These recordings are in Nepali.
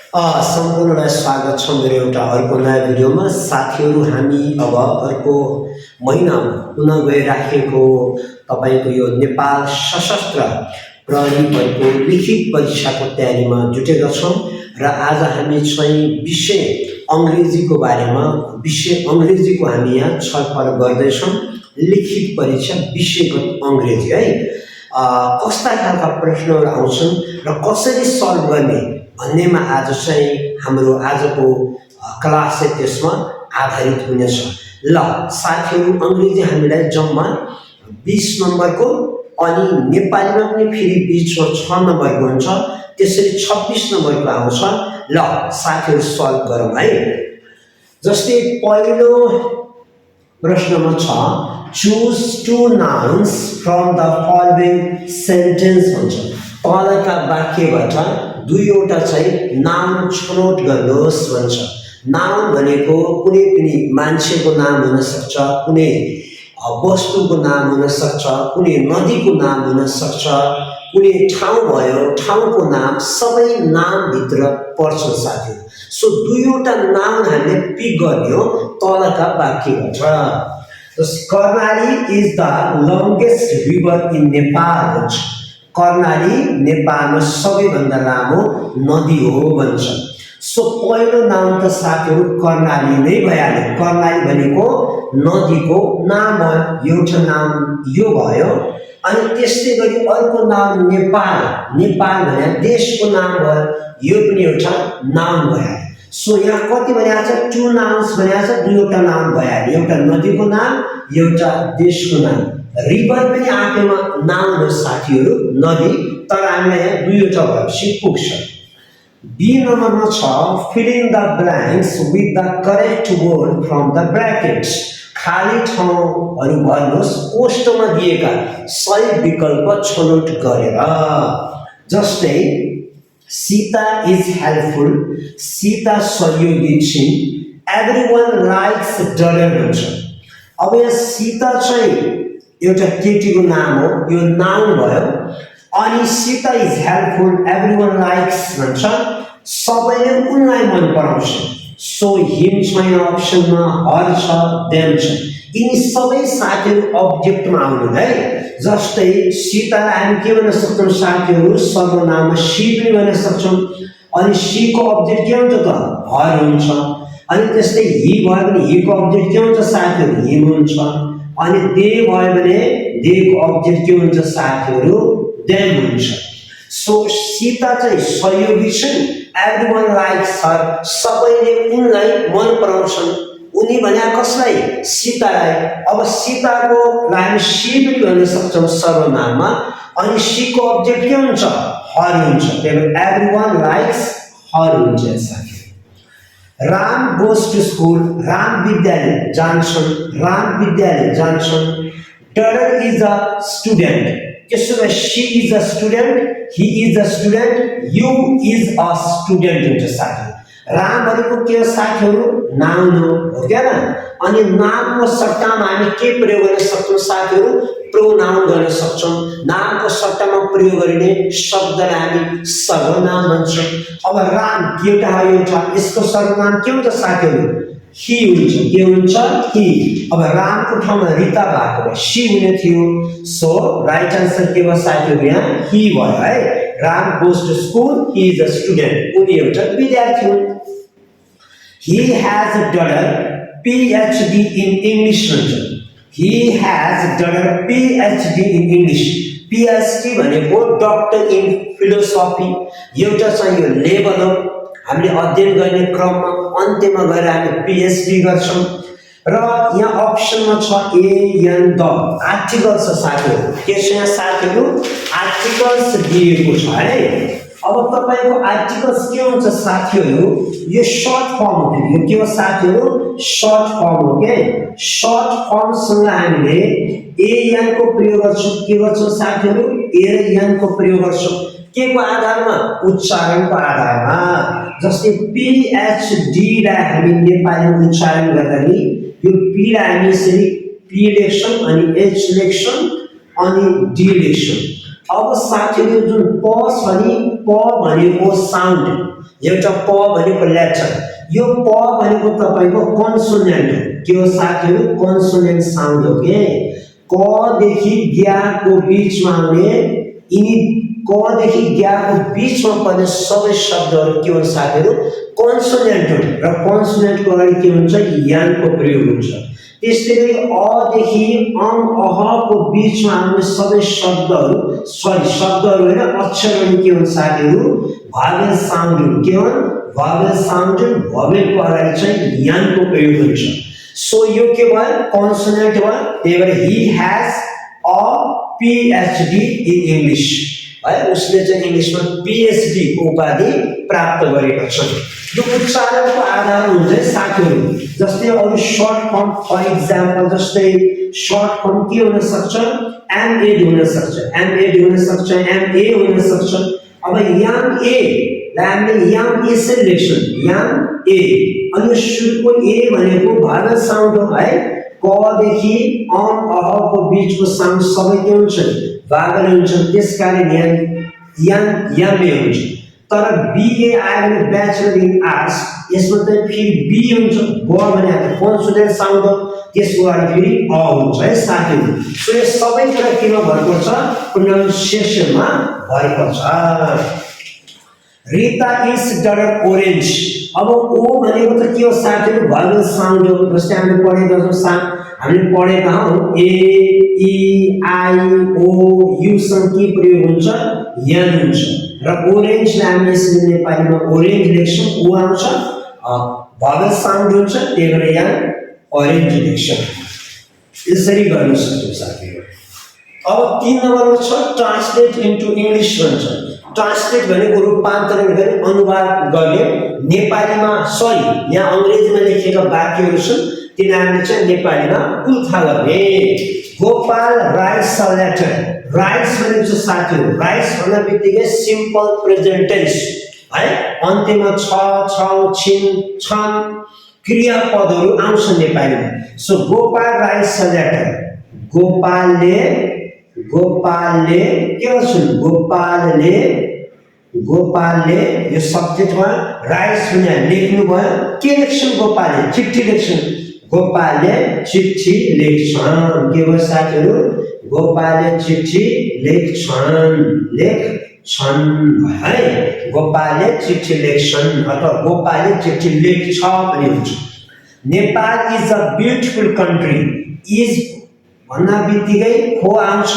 सम्पूर्णलाई स्वागत छ मेरो एउटा अर्को नयाँ भिडियोमा। साथीहरू, हामी अब अर्को महिनामा पुनः गइराखेको तपाईँको यो नेपाल सशस्त्र प्रहरीको लिखित परीक्षाको तयारीमा जुटेका छौँ र आज हामी चाहिँ विषय अङ्ग्रेजीको बारेमा अङ्ग्रेजीको हामी यहाँ छलफल गर्दैछौँ। लिखित परीक्षा विषयगत अङ्ग्रेजी है, कस्ता खालका प्रश्नहरू आउँछन् र कसरी सल्भ गर्ने भन्नेमा आज चाहिँ हाम्रो आजको क्लास चाहिँ त्यसमा आधारित हुनेछ। ल साथीहरू, अङ्ग्रेजी हामीलाई जम्मा 20 नम्बरको अनि नेपालीमा पनि फेरि बिचमा 6 नम्बरको हुन्छ, त्यसरी 26 नम्बरको आउँछ। ल साथीहरू सल्भ गरौँ है। जस्तै पहिलो प्रश्नमा छ, choose two nouns from the following sentence भन्छ। तलका वाक्यबाट दुईवटा चाहिँ नाउन छनौट गर्नुहोस् भन्छ। नाउन भनेको कुनै पनि मान्छेको नाम हुन सक्छ, कुनै वस्तुको नाम हुन सक्छ, कुनै नदीको नाम हुन सक्छ, कुनै ठाउँ भयो ठाउँको नाम, सबै नामभित्र पर्छ साथीहरू। सो दुईवटा नाउन हामीले पिक गर्ने हो तलका वाक्यबाट। Karnali is the longest river in Nepal भन्छ। कर्णाली नेपालमा सबैभन्दा लामो नदी हो भन्छ। सो पहिलो नाम त साथीहरू कर्णाली नै भइहाल्यो। कर्णाली भनेको नदीको नाम भयो, एउटा नाम यो भयो। अनि त्यस्तै गरी अर्को नाम नेपाल। नेपाल भने देशको नाम भयो, यो पनि एउटा नाम भइहाल्यो। सो यहाँ कति भनेको छ? 2 नाउन्स भनेको छ, दुईवटा नाम भइहाल्यो, एउटा नदीको नाम, एउटा देशको नाम। रिभर पनि आफैमा नाउन हो साथीहरू, नदी, तर हामीलाई यहाँ दुईवटा भएपछि पुग्छ। बी नम्बरमा छ, fill in the blanks with the correct word from the brackets. खाली ठाउँहरू भर्नुहोस् कोष्टकमा दिएका सही विकल्प छनौट गरेर। जस्तै सीता इज हेल्पफुल, सीता सहयोगी छिन्, एभ्रिवान लाइक्स डलर भन्छ। अब यहाँ सीता चाहिँ एउटा केटीको नाम हो, यो नाउन भयो। अनि Sita is helpful, everyone likes भन्छ, सबैले उनलाई मन पराउँछ। सो हिम छ यहाँ अप्सनमा, हर छ, देम छ, यिनी सबै साथीहरू अब्जेक्टमा आउनु है। जस्तै सीतालाई हामी के भन्न सक्छौँ साथीहरू? सर्वनाममा सी पनि भन्न सक्छौँ। अनि सीको अब्जेक्ट के हुन्छ त? हर हुन्छ। अनि त्यस्तै हि भयो भने हिको अब्जेक्ट के हुन्छ साथीहरू? हिम हुन्छ। अनि दे भयो भने देको अब्जेक्ट के हुन्छ साथीहरू? देम हुन्छ। सो सीता चाहिँ सहयोगी छिन्, एभ्रिवान लाइक्स हर, सबैले उनलाई मन पराउँछन्। उनी भने कसलाई? सीतालाई। अब सीताको हामी सी पनि भन्न सक्छौँ सर्वनाममा। अनि सीको अब्जेक्ट के हुन्छ? हर हुन्छ। त्यही भएर एभ्रिवान लाइक्स हर हुन्छ साथीहरू। Ram goes to school, Ram विद्यालय जान्छन्, राम विद्यालय जान्छन्। डलर इज अ स्टुडेन्ट, त्यसो भए she is a student, he is a student, you is a student हुन्छ साथीहरू। राम भनेको के हो साथीहरू? नाउन हो क्या न? अनि नामको सट्टामा हामी के प्रयोग गर्न सक्छौँ साथीहरू? प्रोनाउन गर्न सक्छौँ। नामको सट्टामा प्रयोग गरिने शब्दलाई हामी सर्वनाम भन्छौँ। अब राम केटा हो एउटा, यसको सर्वनाम के हुन्छ साथीहरू? ही हुन्छ। के हुन्छ? ही। अब रामको ठाउँमा रिता भएको भए सी हुने थियो। सो राइट आन्सर के भयो साथीहरू? यहाँ ही भयो है। Ram goes to school, he is a student, उनी एउटा विद्यार्थी हुन्। He has done PhD in English भन्छ। He has done PhD in English। PhD भनेको डक्टर इन फिलोसफी, एउटा चाहिँ यो लेभल हो। हामीले अध्ययन गर्ने क्रममा अन्त्यमा गएर हामी PhD गर्छौँ। र यहाँ अप्सनमा छ एन द, आर्टिकल छ साथीहरू। के छ यहाँ साथीहरू? आर्टिकल्स दिएको छ है। अब तपाईको आर्टिकल्स के हुन्छ साथीहरू? यो सर्ट फर्म हो। यो के हो साथीहरू? सर्ट फर्म हो के। सर्ट फर्मसँग हामीले एन को प्रयोग गर्छौँ। के गर्छौँ साथीहरू? ए र एन को प्रयोग गर्छौँ। के को आधारमा? उच्चारणको आधारमा। जस्तै PhD लाई हामी नेपालीमा उच्चारण गर्दाखेरि यो पी लाई हामी यसरी पी लेख्छौँ, अनि एच लेख्छौँ, अनि डी लेख्छौँ। अब साथीहरु जुन प छ नि प भनेको साउन्ड एउटा प भनेको लेटर, यो प भनेको तपाईको कन्सोनेन्ट हो। के हो साथीहरु? कन्सोनेन्ट साउन्ड हो के। क देखि ज्ञ को बीचमा आउने यिनी क देखि ज्ञ को बीचमा पर्ने सबै शब्दहरु के हुन् साथीहरु? कन्सोनेन्ट हुन् र कन्सोनेन्टको अगाडि के हुन्छ? यानको प्रयोग हुन्छ। त्यसैले अ देखि अङ अह को बीचमा आउने सबै शब्दहरु शब्दहरु हैन अक्षरहरु के हुन् साथीहरु? भावेल साउन्ड हुन्। के हुन्? भावेल साउन्ड हुन्। भावेलको अगाडि चाहिँ यानको प्रयोग हुन्छ। सो यो के भयो? कन्सोनेन्ट भयो। त्यही भएर he has a PhD in English, है उसले चाहिँ इंग्लिशमा पीएचडी को उपाधि प्राप्त गरेका छन्। यो उच्चारणको आधार हुन्छ साथीहरु। जस्तै अरु शॉर्ट फर्म फर एक्जाम्पल जस्तै शॉर्ट फर्म के हुन सक्छ? एमएड हुन सक्छ, एमएड हुन सक्छ, एमए हुन सक्छ। अब याम ए हामीले याम ए से लेख्छौं, याम ए अनि सुरुको ए भनेको भावेल साउन्ड हो है। क देखि अङ अह को बीचको साउन्ड सबै के हुन्छ? भावेल हुन्छ। त्यसकारण यहाँ याम ए हुन्छ। तर बीए आयो भने ब्याचलर इन आर्ट्स, यसमा चाहिँ फेरि बी हुन्छ। ब भने कन्सोनेन्ट साउन्ड हो, त्यसको अगाडि फेरि अ हुन्छ है साथीहरु। सो यो सबै कुरा केमा भर पर्छ? प्रोनाउन्सिएसनमा भर पर्छ। रीता इज डर ओरेन्ज। अब ओ भनेको त के हो साथीहरु? भावेल साउन्ड हो। जस्तै हामीले पढेका छौं, हामीले पढेका हौं ए ई आई ओ यु सँग के प्रयोग हुन्छ? यान हुन्छ। र ओरेन्जलाई हामी यसरी नेपालीमा ओरेन्ज लेख्छौं, ओ आउँछ, भावेल साउन्ड हुन्छ, त्यही भएर यहाँ ओरेन्ज लेख्छौं। यसरी गर्न सक्छौं साथीहरु। अब 3 नम्बरमा छ ट्रान्सलेट इन्टु इंग्लिश भन्छ। ट्रान्सलेट भनेको रूपान्तरण गर्ने, अनुवाद गर्ने नेपालीमा। सरी, यहाँ अंग्रेजीमा लेखेका वाक्यहरु छन्, तिनीहरुले चाहिँ नेपालीमा उल्था गर्ने। Gopal writes a letter. Writes भनेको चाहिँ साथीहरु, राइट्स भन्दा बित्तिकै सिम्पल प्रेजेन्ट टेन्स है, अन्त्यमा छ छ छिन छन् क्रियापदहरु आउँछ नेपालीमा। So Gopal writes a letter. गोपालले के गर्छन्? गोपालले यो सब्जेक्ट भयो, राइट्स भने लेख्नु भयो। के लेख्छन्? गोपालले चिठी लेख्छन्। गोपालले चिठी लेख्छन्। के हो साथीहरु? गोपालले चिठी लेख्छन् है। गोपालले चिठी लेख्छन् अथवा गोपालले चिठी लेख्छ पनि हुन्छ। Nepal is a beautiful country. Is भन्दा बित्तिकै हो आउँछ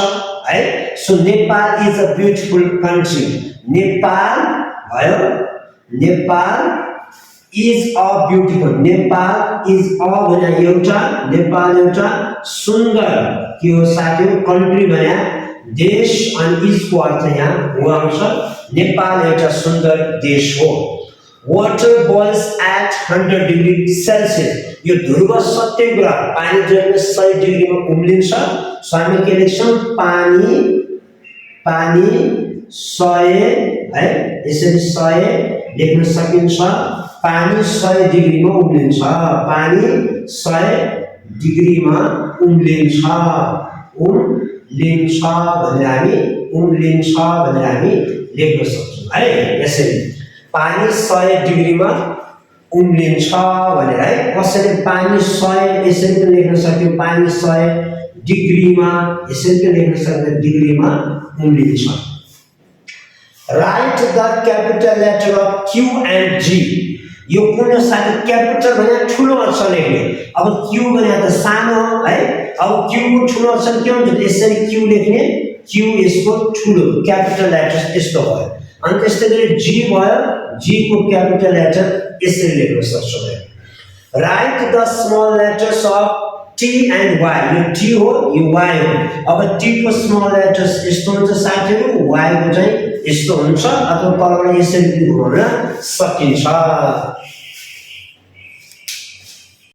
है। So Nepal is a beautiful country. Nepal भयो, Nepal is a beautiful. Nepal is a भने एउटा, नेपाल एउटा सुन्दर के हो साथीहरु? कन्ट्री भने देश, अनि इज को अर्थ यहाँ हो आउँछ। नेपाल एउटा सुन्दर देश हो। Water boils at 100 degree Celsius. यो ध्रुव सत्याग्रह, पानी जहिले 100 डिग्रीमा उम्लिन्छ। सो हामी के लेख्छौं? पानी 100 है, यसरी 100 लेख्न सकिन्छ। पानी 100 डिग्रीमा उम्लिन्छ। पानी 100 डिग्रीमा उम्लिन्छ। उम्लिन्छ भनेर हामी लेख्न सक्छौं है। यसरी पानी 100 डिग्रीमा उम्लिन्छ भनेर है। कसैले पानी 100 यसरी पनि लेख्न सक्यो, पानी 100 डिग्रीमा यसरी पनि लेख्न सक्यो, डिग्रीमा उम्लिन्छ। Write the capital letter of Q and G. यो कुन साथी? क्यापिटल भने ठुलो अक्षर लेख्ने। अब क्यू भने त सानो है। अब क्यू को ठुलो अक्षर के हुन्छ? यसरी क्यू लेख्ने, क्यू यसको ठुलो क्यापिटल लेटर यस्तो भयो। अनि त्यस्तै गरी जी भयो, जी को क्यापिटल लेटर यसरी लेख्न सक्छौं। Write the small letters of T and Y. यो टी हो, यो वाई हो। अब टी को स्मल लेटर्स यस्तो हुन्छ साथीहरु, वाई को चाहिँ यस्तो हुन्छ, अथवा तलबाट यसरी पनि घुमाउन सकिन्छ।